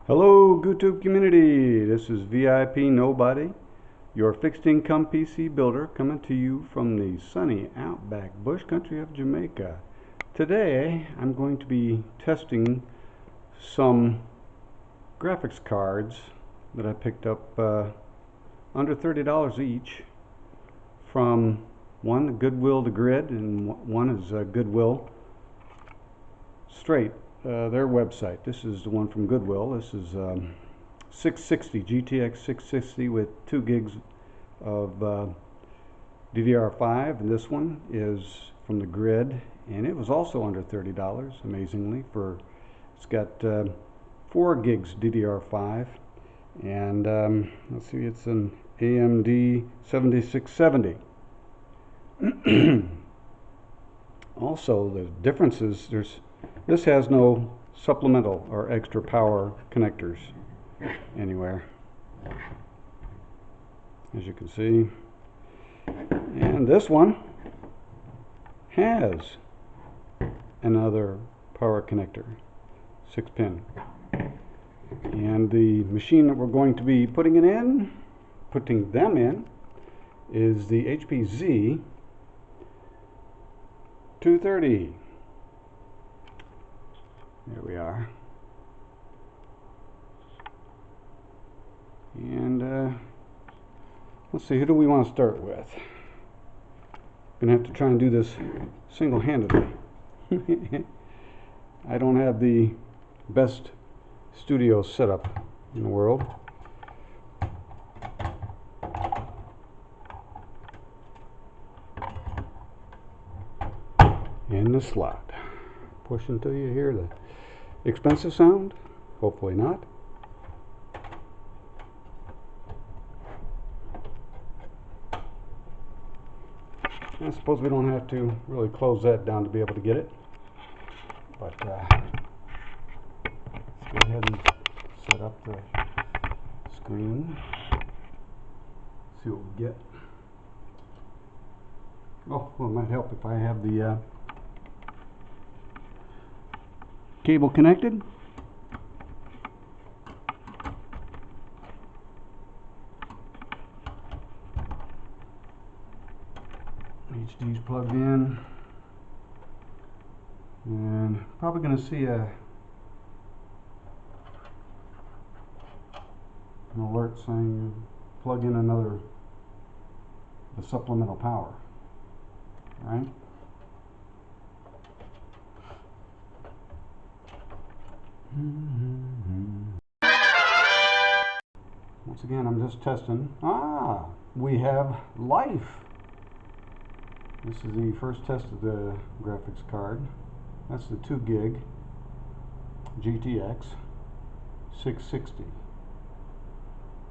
Hello YouTube community, this is VIP Nobody, your fixed income PC builder, coming to you from the sunny outback bush country of Jamaica. Today I'm going to be testing some graphics cards that I picked up under $30 each from one Goodwill to Grid and one is Goodwill Straight. Their website. This is the one from Goodwill. This is 660 GTX 660 with 2 gigs of DDR5, and this one is from the Grid, and it was also under $30 amazingly. It's got 4 gigs DDR5, and let's see, it's an AMD 7670. Also, the differences, this has no supplemental or extra power connectors anywhere, as you can see. And this one has another power connector, 6-pin. And the machine that we're going to be putting them in, is the HP Z 230. There we are. And let's see, who do we want to start with? Gonna have to try and do this single-handedly. I don't have the best studio setup in the world. In the slot. Push until you hear the expensive sound? Hopefully not. I suppose we don't have to really close that down to be able to get it. But let's go ahead and set up the screen. See what we get. Oh, well, it might help if I have the cable connected. HD's plugged in, and probably going to see an alert saying plug in the supplemental power, right? Once again, I'm just testing. We have life. This is the first test of the graphics card. That's the 2 gig GTX 660.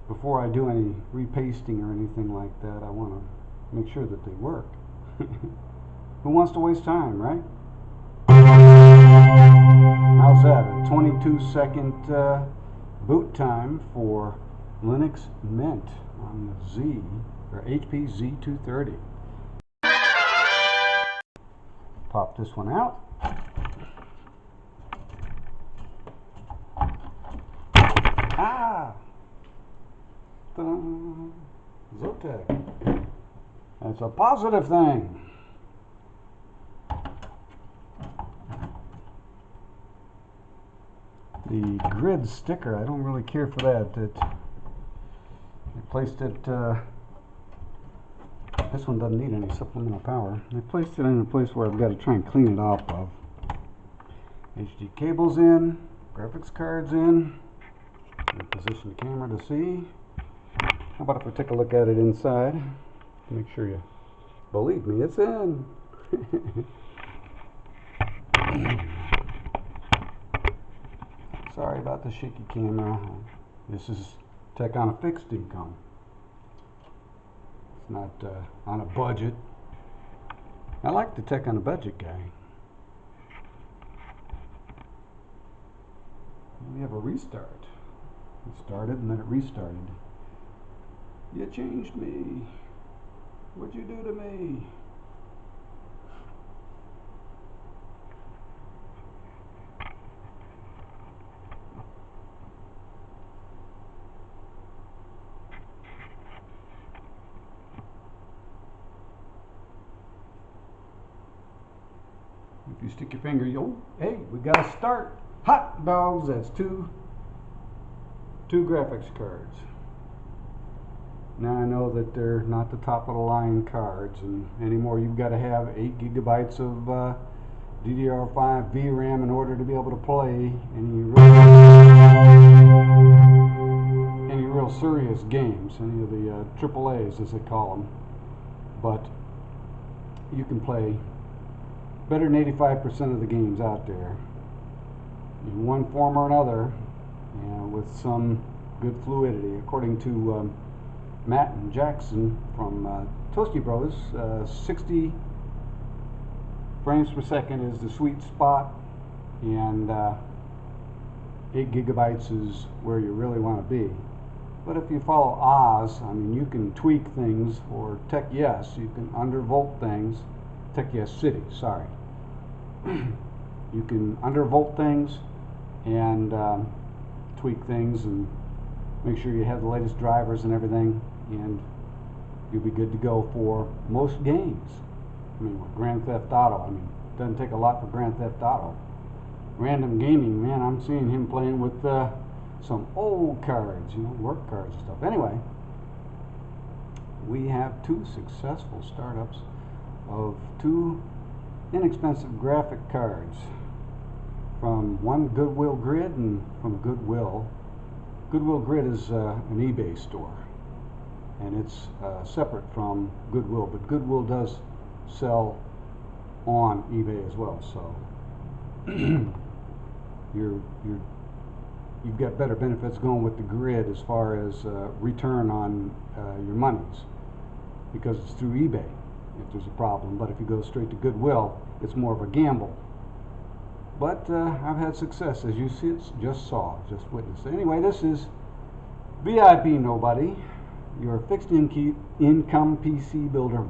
Before I do any repasting or anything like that, I want to make sure that they work. Who wants to waste time, right? How's that? A 22-second boot time for Linux Mint on the Z, or HP Z230. Pop this one out. Zotac. That's a positive thing. The Grid sticker, I don't really care for that. They placed it, this one doesn't need any supplemental power. They placed it in a place where I've got to try and clean it off of. HD cables in, graphics cards in. Position the camera to see. How about if we take a look at it inside? Make sure you believe me, it's in. Sorry about the shaky camera. This is tech on a fixed income. It's not on a budget. I like the tech on a budget guy. We have a restart. It started and then it restarted. You changed me. What'd you do to me? you stick your finger, hey, we got to start. Hot dogs, that's two graphics cards. Now I know that they're not the top of the line cards, and anymore you've got to have 8 gigabytes of DDR5 VRAM in order to be able to play any real serious games, any of the AAAs as they call them. But you can play better than 85% of the games out there in one form or another, with some good fluidity. According to Matt and Jackson from Toasty Bros, 60 frames per second is the sweet spot, and 8 gigabytes is where you really want to be. But if you follow Oz, I mean, you can tweak things, or Tech Yes, you can undervolt things. Tech Yes City, sorry. You can undervolt things and tweak things and make sure you have the latest drivers and everything, and you'll be good to go for most games. I mean, with Grand Theft Auto, I mean, it doesn't take a lot for Grand Theft Auto. Random Gaming, man, I'm seeing him playing with some old cards, work cards and stuff. Anyway, we have 2 successful startups of 2 inexpensive graphic cards from one Goodwill Grid and from Goodwill. Goodwill Grid is an eBay store, and it's separate from Goodwill, but Goodwill does sell on eBay as well, so you've got better benefits going with the Grid as far as return on your monies, because it's through eBay if there's a problem. But if you go straight to Goodwill, it's more of a gamble. But I've had success, as you just witnessed. Anyway, this is VIP Nobody, your fixed income PC builder,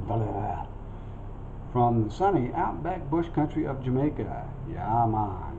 from the sunny outback bush country of Jamaica. Yeah, man.